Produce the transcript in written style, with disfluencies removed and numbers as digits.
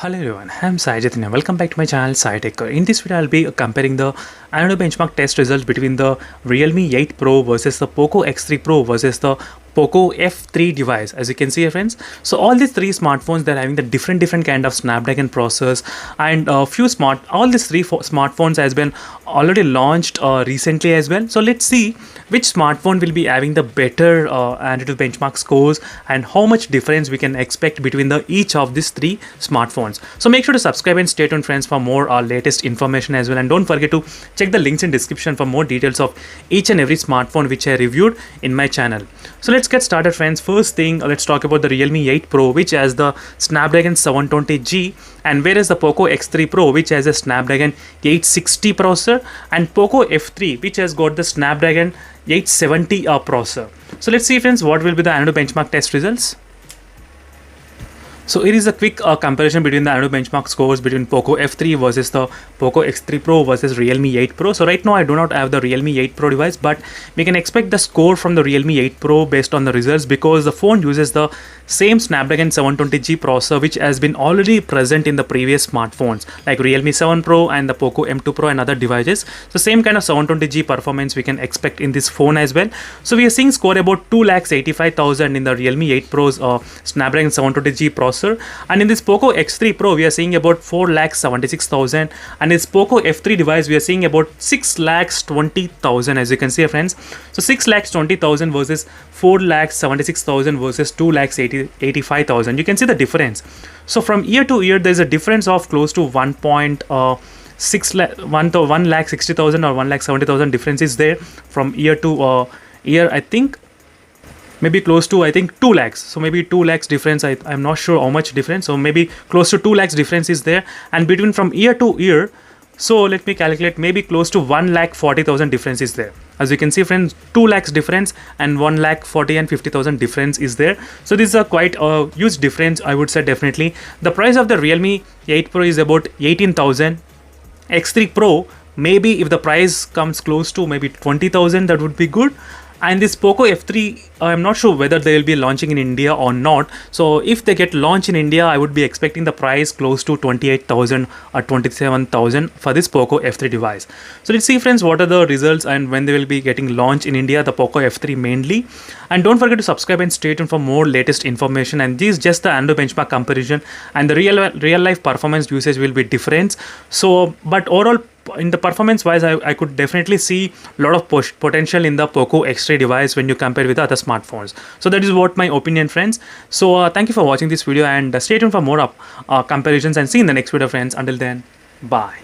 Hello everyone, I'm Sai Chaitanya. Welcome back to my channel Sai Tech. In this video, I'll be comparing the annual benchmark test results between the Realme 8 Pro versus the POCO X3 Pro versus the POCO F3 device. As you can see here, friends, so all these three smartphones, they're having the different kind of Snapdragon processors, and all these three smartphones has been already launched recently as well. So let's see which smartphone will be having the better Antutu benchmark scores and how much difference we can expect between each of these three smartphones. So make sure to subscribe and stay tuned, friends, for more latest information as well, and don't forget to check the links in description for more details of each and every smartphone which I reviewed in my channel. So let's get started, friends. First thing, let's talk about the Realme 8 Pro, which has the Snapdragon 720G, and whereas the POCO X3 Pro, which has a Snapdragon 860 processor, and POCO F3, which has got the Snapdragon 870 processor. So let's see, friends, what will be the Antutu benchmark test results. So it is a quick comparison between the Antutu benchmark scores between POCO F3 versus the POCO X3 Pro versus Realme 8 Pro. So right now I do not have the Realme 8 Pro device, but we can expect the score from the Realme 8 Pro based on the results, because the phone uses the same Snapdragon 720G processor which has been already present in the previous smartphones like Realme 7 Pro and the POCO M2 Pro and other devices. So same kind of 720G performance we can expect in this phone as well. So we are seeing score about 2,85,000 in the Realme 8 Pro's Snapdragon 720G processor, and in this POCO X3 Pro we are seeing about 4,76,000, and in this POCO F3 device we are seeing about 6,20,000, as you can see, friends. So 6,20,000 versus 4,76,000 versus 2,85,000. You can see the difference. So from year to year, there's a difference of close to 1.60,000 or 1,70,000 difference is there from year to year. I think maybe close to 2 lakhs. So maybe 2 lakhs difference. I'm not sure how much difference. So maybe close to 2 lakhs difference is there, and between from year to year. So let me calculate, maybe close to 1,40,000 difference is there. As you can see, friends, 2 lakhs difference and 1,40,000 and 50,000 difference is there. So this is a quite huge difference, I would say. Definitely the price of the Realme 8 Pro is about 18,000. X3 Pro, maybe if the price comes close to maybe 20,000, that would be good. And this POCO F3, I'm not sure whether they will be launching in India or not. So if they get launched in India, I would be expecting the price close to 28,000 or 27,000 for this POCO F3 device. So let's see, friends, what are the results and when they will be getting launched in India, the POCO F3 mainly. And don't forget to subscribe and stay tuned for more latest information. And this is just the Antutu benchmark comparison, and the real life performance usage will be different. So, but overall, in the performance wise, I could definitely see a lot of potential in the POCO X3 device when you compare with other smartphones. So that is what my opinion, friends. So thank you for watching this video, and stay tuned for more comparisons, and see you in the next video, friends. Until then, bye.